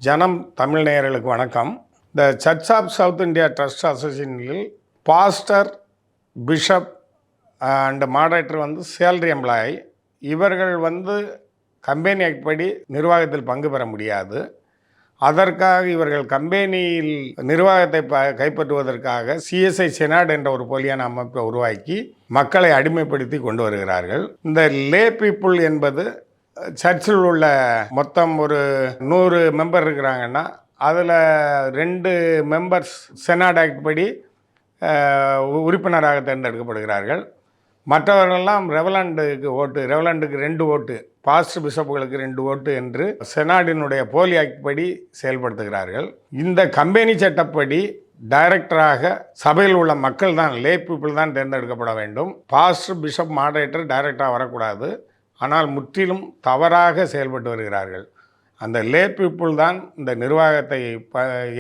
ஜனம் தமிழ் நேயர்களுக்கு வணக்கம். The church of south India trust அசோசியேஷனில் pastor, bishop and moderator salary employee. இவர்கள் கம்பெனி ஆக்ட் படி நிர்வாகத்தில் பங்கு பெற முடியாது. அதற்காக இவர்கள் கம்பெனியில் நிர்வாகத்தை கைப்பற்றுவதற்காக சிஎஸ்ஐ செனாட் என்ற ஒரு போலியான அமைப்பை உருவாக்கி மக்களை அடிமைப்படுத்தி கொண்டு வருகிறார்கள். இந்த லே பீப்புள் என்பது சர்ச்சில் உள்ள மொத்தம் ஒரு 100 மெம்பர் இருக்கிறாங்கன்னா அதில் 2 மெம்பர்ஸ் செனாட் ஆக்ட் படி உறுப்பினராக தேர்ந்தெடுக்கப்படுகிறார்கள். மற்றவர்களெல்லாம் ரெவலண்டுக்கு 2 ஓட்டு, பாஸ்டர் பிஷப்புகளுக்கு 2 ஓட்டு என்று செனாடினுடைய போலி ஆக்ட் படி செயல்படுத்துகிறார்கள். இந்த கம்பெனி சட்டப்படி டைரக்டராக சபையில் உள்ள மக்கள் தான், லே பீப்புள் தான் தேர்ந்தெடுக்கப்பட வேண்டும். பாஸ்டர், பிஷப், மாடரேட்டர் டைரக்டராக வரக்கூடாது. ஆனால் முற்றிலும் தவறாக செயல்பட்டு வருகிறார்கள். அந்த லே பீப்புள் தான் இந்த நிர்வாகத்தை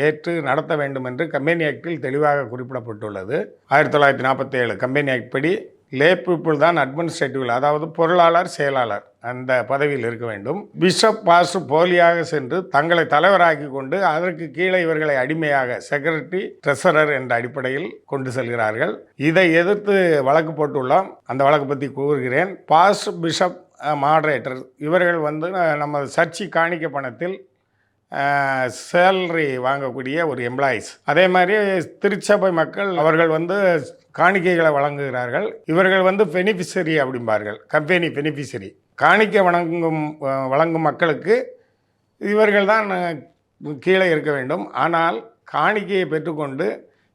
ஏற்று நடத்த வேண்டும் என்று கம்பெனி ஆக்டில் தெளிவாக குறிப்பிடப்பட்டுள்ளது. 1947 கம்பெனி ஆக்ட் படி லே பீப்புள் தான் அட்மினிஸ்ட்ரேட்டிவ், அதாவது பொருளாளர், செயலாளர் அந்த பதவியில் இருக்க வேண்டும். பிஷப், பாஸ்டர் போலியாக சென்று தங்களை தலைவராக்கி கொண்டு அதற்கு கீழே இவர்களை அடிமையாக செக்ரட்டரி, ட்ரெஸரர் என்ற அடிப்படையில் கொண்டு செல்கிறார்கள். இதை எதிர்த்து வழக்கு போட்டுள்ளோம். அந்த வழக்கு பற்றி கூறுகிறேன். பாஸ்டர், பிஷப், மாடரேட்டர் இவர்கள் நம்ம சர்ச்சி காணிக்க பணத்தில் சேலரி வாங்கக்கூடிய ஒரு எம்ப்ளாயீஸ். அதே மாதிரி திருச்சபை மக்கள் அவர்கள் காணிக்கைகளை வழங்குகிறார்கள். இவர்கள் பெனிஃபிஷரி அப்படிம்பார்கள், கம்பெனி பெனிஃபிஷரி. காணிக்கை வழங்கும் மக்களுக்கு இவர்கள் தான் கீழே இருக்க வேண்டும். ஆனால் காணிக்கையை பெற்றுக்கொண்டு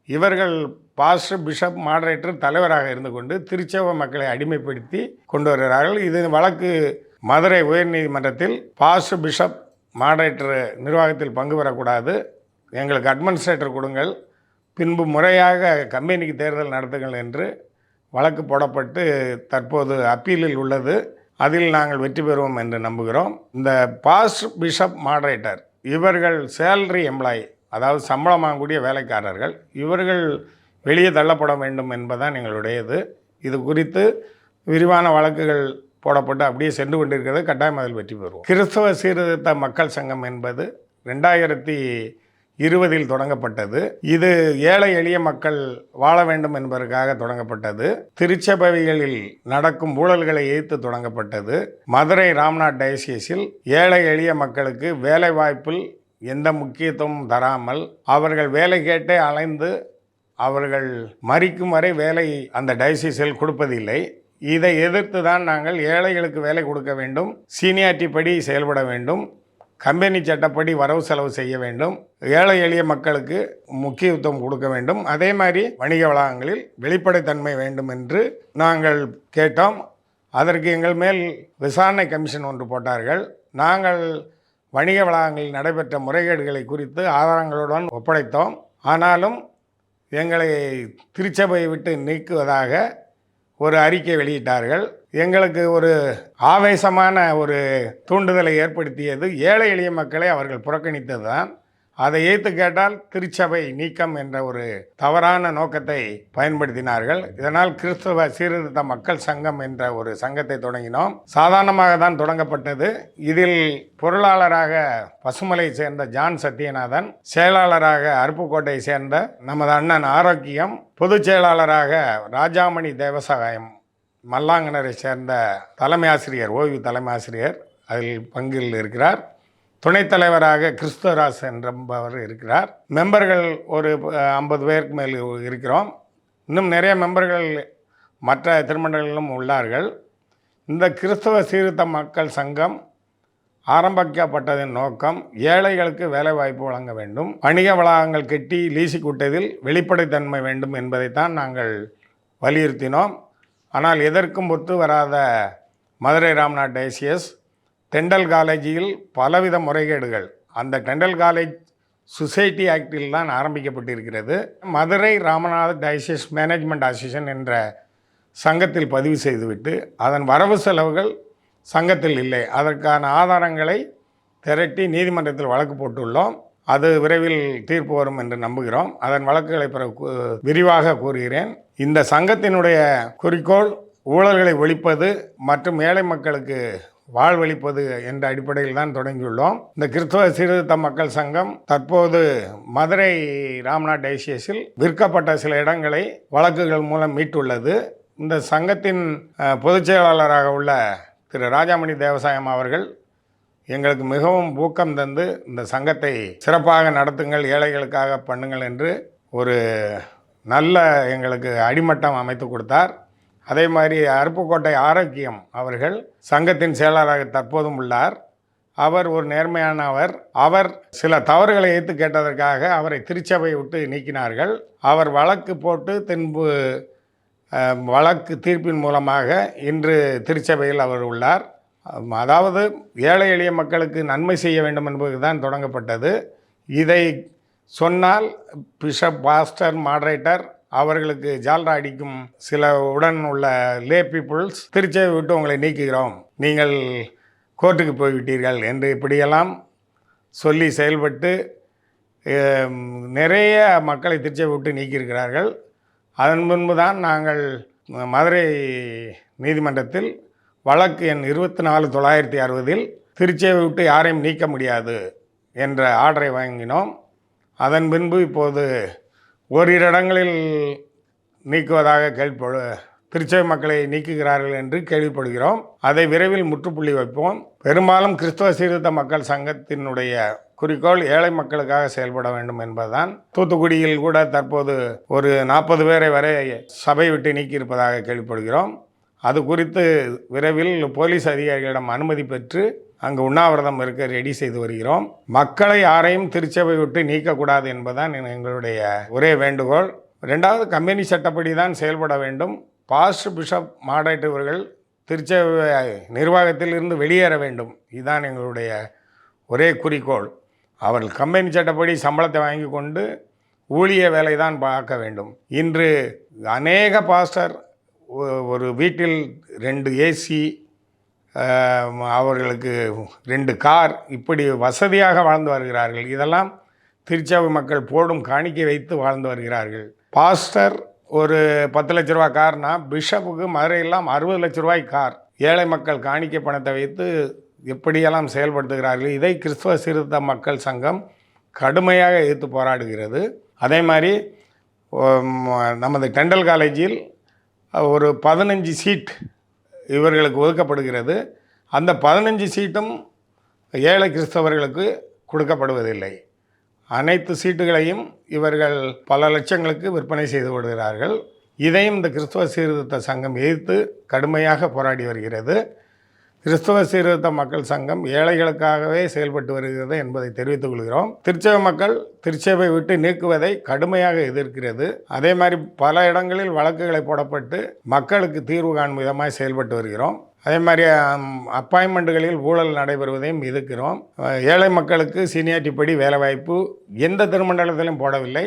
இவர்கள் பாஸ்டர், பிஷப், மாடரேட்டர் தலைவராக இருந்து கொண்டு திருச்சபை மக்களை அடிமைப்படுத்தி கொண்டு வருகிறார்கள். இது வழக்கு மதுரை உயர்நீதிமன்றத்தில் பாஸ்டர், பிஷப், மாடரேட்டர் நிர்வாகத்தில் பங்கு பெறக்கூடாது, எங்களுக்கு அட்மினிஸ்ட்ரேட்டர் கொடுங்கள், பின்பு முறையாக கம்பெனிக்கு தேர்தல் நடத்துங்கள் என்று வழக்கு போடப்பட்டு தற்போது அப்பீலில் உள்ளது. அதில் நாங்கள் வெற்றி பெறுவோம் என்று நம்புகிறோம். இந்த பாஸ்டர், பிஷப், மாடரேட்டர் இவர்கள் சேலரி எம்ப்ளாயி, அதாவது சம்பளம் வாங்கக்கூடிய வேலைக்காரர்கள். இவர்கள் வெளியே தள்ளப்பட வேண்டும் என்பதுதான் எங்களுடையது. இது குறித்து விரிவான வழக்குகள் போடப்பட்டு அப்படியே சென்று கொண்டிருக்கிறது. கட்டாயம் அதில் வெற்றி பெறுவோம். கிறிஸ்தவ சீர்திருத்த மக்கள் சங்கம் என்பது 2020 தொடங்கப்பட்டது. இது ஏழை எளிய மக்கள் வாழ வேண்டும் என்பதற்காக தொடங்கப்பட்டது. திருச்சபைகளில் நடக்கும் ஊழல்களை எதிர்த்து தொடங்கப்பட்டது. மதுரை ராம்நாத் டயசிஸில் ஏழை எளிய மக்களுக்கு வேலை வாய்ப்பில் எந்த முக்கியத்துவமும் தராமல் அவர்கள் வேலை கேட்டே அலைந்து அவர்கள் மரிக்கும் வரை வேலை அந்த டயசிஸில் கொடுப்பதில்லை. இதை எதிர்த்து தான் நாங்கள் ஏழைகளுக்கு வேலை கொடுக்க வேண்டும், சீனியாரிட்டி படி செயல்பட வேண்டும், கம்பெனி சட்டப்படி வரவு செலவு செய்ய வேண்டும், ஏழை எளிய மக்களுக்கு முக்கியத்துவம் கொடுக்க வேண்டும், அதே மாதிரி வணிக வளாகங்களில் வெளிப்படைத்தன்மை வேண்டும் என்று நாங்கள் கேட்டோம். அதற்கு எங்கள் மேல் விசாரணை கமிஷன் ஒன்று போட்டார்கள். நாங்கள் வணிக வளாகங்களில் நடைபெற்ற முறைகேடுகளை குறித்து ஆதாரங்களுடன் ஒப்படைத்தோம். ஆனாலும் எங்களை திருச்சபையை விட்டு நீக்குவதாக ஒரு அறிக்கை வெளியிட்டார்கள். எங்களுக்கு ஒரு ஆவேசமான ஒரு தூண்டுதலை ஏற்படுத்தியது ஏழை எளிய மக்களை அவர்கள் புறக்கணித்தது தான். அதை ஏற்று கேட்டால் திருச்சபை நீக்கம் என்ற ஒரு தவறான நோக்கத்தை பயன்படுத்தினார்கள். இதனால் கிறிஸ்தவ சீர்திருத்த மக்கள் சங்கம் என்ற ஒரு சங்கத்தை தொடங்கினோம். சாதாரணமாக தான் தொடங்கப்பட்டது. இதில் பொருளாளராக பசுமலை சேர்ந்த ஜான் சத்யநாதன், செயலாளராக அருப்புக்கோட்டை சேர்ந்த நமது அண்ணன் ஆரோக்கியம், பொதுச் செயலாளராக ராஜாமணி தேவசகாயம், மல்லாங்கனரை சேர்ந்த தலைமை ஆசிரியர், ஓய்வு தலைமை ஆசிரியர் அதில் பங்கில் இருக்கிறார். துணைத் தலைவராக கிறிஸ்துவராஜ் என்பவர் இருக்கிறார். மெம்பர்கள் ஒரு 50 பேருக்கு மேல் இருக்கிறோம். இன்னும் நிறைய மெம்பர்கள் மற்ற திருமண்டங்களிலும் உள்ளார்கள். இந்த கிறிஸ்தவ சீர்திருத்த மக்கள் சங்கம் ஆரம்பிக்கப்பட்டதின் நோக்கம் ஏழைகளுக்கு வேலைவாய்ப்பு வழங்க வேண்டும், வணிக வளாகங்கள் கட்டி லீசி கூட்டத்தில் வெளிப்படைத்தன்மை வேண்டும் என்பதைத்தான் நாங்கள் வலியுறுத்தினோம். ஆனால் எதற்கும் ஒத்து வராத மதுரை ராம்நாத் டயசிஸ் டெண்டல் காலேஜில் பலவித முறைகேடுகள் அந்த டெண்டல் காலேஜ் சொசைட்டி ஆக்டில் தான் ஆரம்பிக்கப்பட்டிருக்கிறது. Madurai Ramnad diocese management association என்ற சங்கத்தில் பதிவு செய்துவிட்டு அதன் வரவு செலவுகள் சங்கத்தில் இல்லை. அதற்கான ஆதாரங்களை திரட்டி நீதிமன்றத்தில் வழக்கு போட்டுள்ளோம். அது விரைவில் தீர்ப்பு வரும் என்று நம்புகிறோம். அதன் வழக்குகளை பிறகு விரிவாக கூறுகிறேன். இந்த சங்கத்தினுடைய குறிக்கோள் ஊழல்களை ஒழிப்பது மற்றும் ஏழை மக்களுக்கு வாழ்வளிப்பது என்ற அடிப்படையில் தான் தொடங்கியுள்ளோம். இந்த கிறிஸ்தவ சீர்திருத்த மக்கள் சங்கம் தற்போது மதுரை ராம்நாத் டயசிஸில் விற்கப்பட்ட சில இடங்களை வழக்குகள் மூலம் மீட்டுள்ளது. இந்த சங்கத்தின் பொதுச் செயலாளராக உள்ள திரு ராஜாமணி தேவசாயம் அவர்கள் எங்களுக்கு மிகவும் ஊக்கம் தந்து இந்த சங்கத்தை சிறப்பாக நடத்துங்கள், ஏழைகளுக்காக பண்ணுங்கள் என்று ஒரு நல்ல எங்களுக்கு அடிமட்டம் அமைத்து கொடுத்தார். அதே மாதிரி அருப்புக்கோட்டை ஆரோக்கியம் அவர்கள் சங்கத்தின் செயலாளராக தற்போதும் உள்ளார். அவர் ஒரு நேர்மையானவர். அவர் சில தவறுகளை ஏற்று கேட்டதற்காக அவரை திருச்சபை விட்டு நீக்கினார்கள். அவர் வழக்கு போட்டு பின்பு வழக்கு தீர்ப்பின் மூலமாக இன்று திருச்சபையில் அவர் உள்ளார். அதாவது ஏழை எளிய மக்களுக்கு நன்மை செய்ய வேண்டும் என்பது தான் தொடங்கப்பட்டது. இதை சொன்னால் பிஷப், பாஸ்டர், மாடரேட்டர் அவர்களுக்கு ஜால்ரா அடிக்கும் சில உடன் உள்ள லே பீப்புள்ஸ் திருச்சபை விட்டு உங்களை நீக்குகிறோம், நீங்கள் கோர்ட்டுக்கு போய்விட்டீர்கள் என்று இப்படியெல்லாம் சொல்லி செயல்பட்டு நிறைய மக்களை திருச்சபை விட்டு நீக்கியிருக்கிறார்கள். அதன் முன்பு தான் நாங்கள் மதுரை நீதிமன்றத்தில் வழக்கு எண் 24/960 திருச்சபை விட்டு யாரையும் நீக்க முடியாது என்ற ஆர்டரை வாங்கினோம். அதன் பின்பு இப்போது ஓரிரு இடங்களில் நீக்குவதாக திருச்சபை மக்களை நீக்குகிறார்கள் என்று கேள்விப்படுகிறோம். அதை விரைவில் முற்றுப்புள்ளி வைப்போம். பெரும்பாலும் கிறிஸ்தவ சீர்திருத்த மக்கள் சங்கத்தினுடைய குறிக்கோள் ஏழை மக்களுக்காக செயல்பட வேண்டும் என்பதுதான். தூத்துக்குடியில் கூட தற்போது ஒரு 40 பேரை வரை சபை விட்டு நீக்கியிருப்பதாக கேள்விப்படுகிறோம். அது குறித்து விரைவில் போலீஸ் அதிகாரிகளிடம் அனுமதி பெற்று அங்கு உண்ணாவிரதம் இருக்க ரெடி செய்து வருகிறோம். மக்களை யாரையும் திருச்சபை விட்டு நீக்கக்கூடாது என்பதுதான் எங்களுடைய ஒரே வேண்டுகோள். 2வது, கம்பெனி சட்டப்படி தான் செயல்பட வேண்டும். பாஸ்டர், பிஷப், மாடரேட்டர் இவர்கள் திருச்சபை நிர்வாகத்தில் இருந்து வெளியேற வேண்டும். இதுதான் எங்களுடைய ஒரே குறிக்கோள். அவர்கள் கம்பெனி சட்டப்படி சம்பளத்தை வாங்கி கொண்டு ஊழிய வேலை தான் பார்க்க வேண்டும். இன்று அநேக பாஸ்டர் ஒரு வீட்டில் 2 ஏசி, அவர்களுக்கு 2 கார், இப்படி வசதியாக வாழ்ந்து வருகிறார்கள். இதெல்லாம் திருச்சபை மக்கள் போடும் காணிக்கை வைத்து வாழ்ந்து வருகிறார்கள். பாஸ்டர் ஒரு 10 லட்ச ரூபா கார்னா, பிஷப்புக்கு மதுரையெல்லாம் 60 லட்ச ரூபாய் கார். ஏழை மக்கள் காணிக்கை பணத்தை வைத்து எப்படியெல்லாம் செயல்படுத்துகிறார்கள். இதை கிறிஸ்தவ சீர்திருத்த மக்கள் சங்கம் கடுமையாக எதிர்த்து போராடுகிறது. அதே மாதிரி நமது டெண்டல் காலேஜில் ஒரு 15 சீட் இவர்களுக்கு ஒதுக்கப்படுகிறது. அந்த 15 சீட்டும் ஏழை கிறிஸ்தவர்களுக்கு கொடுக்கப்படுவதில்லை. அனைத்து சீட்டுகளையும் இவர்கள் பல லட்சங்களுக்கு விற்பனை செய்து விடுகிறார்கள். இதையும் இந்த கிறிஸ்தவ சீர்திருத்த சங்கம் எதிர்த்து கடுமையாக போராடி வருகிறது. கிறிஸ்தவ சீர்திருத்த மக்கள் சங்கம் ஏழைகளுக்காகவே செயல்பட்டு வருகிறது என்பதை தெரிவித்துக் கொள்கிறோம். திருச்சபை மக்கள் திருச்சபை விட்டு நீக்குவதை கடுமையாக எதிர்க்கிறது. அதே மாதிரி பல இடங்களில் வழக்குகளை போடப்பட்டு மக்களுக்கு தீர்வு காணும் விதமாக செயல்பட்டு வருகிறோம். அதே மாதிரி அப்பாயின்மெண்ட்டுகளில் ஊழல் நடைபெறுவதையும் எதிர்க்கிறோம். ஏழை மக்களுக்கு சீனியாரிட்டி படி வேலைவாய்ப்பு எந்த திருமண்டலத்திலும் போடவில்லை.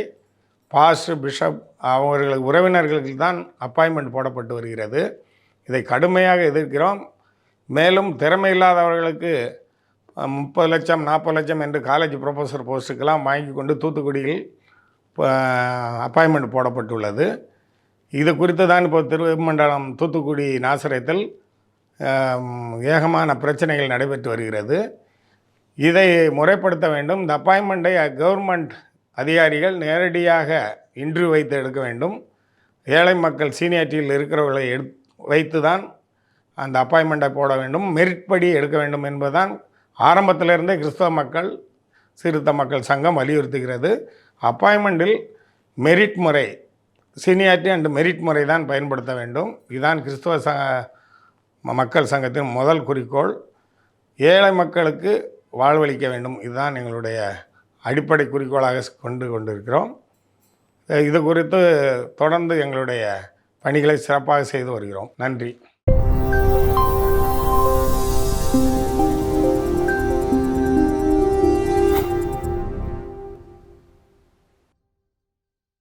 பாஸ்டர், பிஷப் அவர்களுக்கு உறவினர்களுக்கு தான் அப்பாயின்மெண்ட் போடப்பட்டு வருகிறது. இதை கடுமையாக எதிர்க்கிறோம். மேலும் திறமை இல்லாதவர்களுக்கு 30 லட்சம் 40 லட்சம் என்று காலேஜ் ப்ரொஃபஸர் போஸ்ட்டுக்கெல்லாம் வாங்கி கொண்டு தூத்துக்குடியில் அப்பாயின்மெண்ட் போடப்பட்டுள்ளது. இது குறித்து தான் இப்போ திருமண்டலம் தூத்துக்குடி நாசரேத்தில் ஏகமான பிரச்சனைகள் நடைபெற்று வருகிறது. இதை முறைப்படுத்த வேண்டும். இந்த அப்பாயின்மெண்ட்டை கவர்மெண்ட் அதிகாரிகள் நேரடியாக இன்டர்வியூ வைத்து எடுக்க வேண்டும். ஏழை மக்கள் சீனியாரிட்டியில் இருக்கிறவர்களை வைத்து தான் அந்த அப்பாயின்மெண்ட்டை போட வேண்டும். மெரிட் படி எடுக்க வேண்டும் என்பதுதான் ஆரம்பத்திலிருந்தே கிறிஸ்தவ மக்கள் சீர்திருத்த மக்கள் சங்கம் வலியுறுத்துகிறது. அப்பாயின்மெண்ட்டில் மெரிட் முறை, சீனியாரிட்டி அண்ட் மெரிட் முறை தான் பயன்படுத்த வேண்டும். இதுதான் கிறிஸ்தவ மக்கள் சங்கத்தின் முதல் குறிக்கோள். ஏழை மக்களுக்கு வாழ்வளிக்க வேண்டும். இதுதான் எங்களுடைய அடிப்படை குறிக்கோளாக கொண்டிருக்கிறோம். இது குறித்து தொடர்ந்து எங்களுடைய பணிகளை சிறப்பாக செய்து வருகிறோம். நன்றி.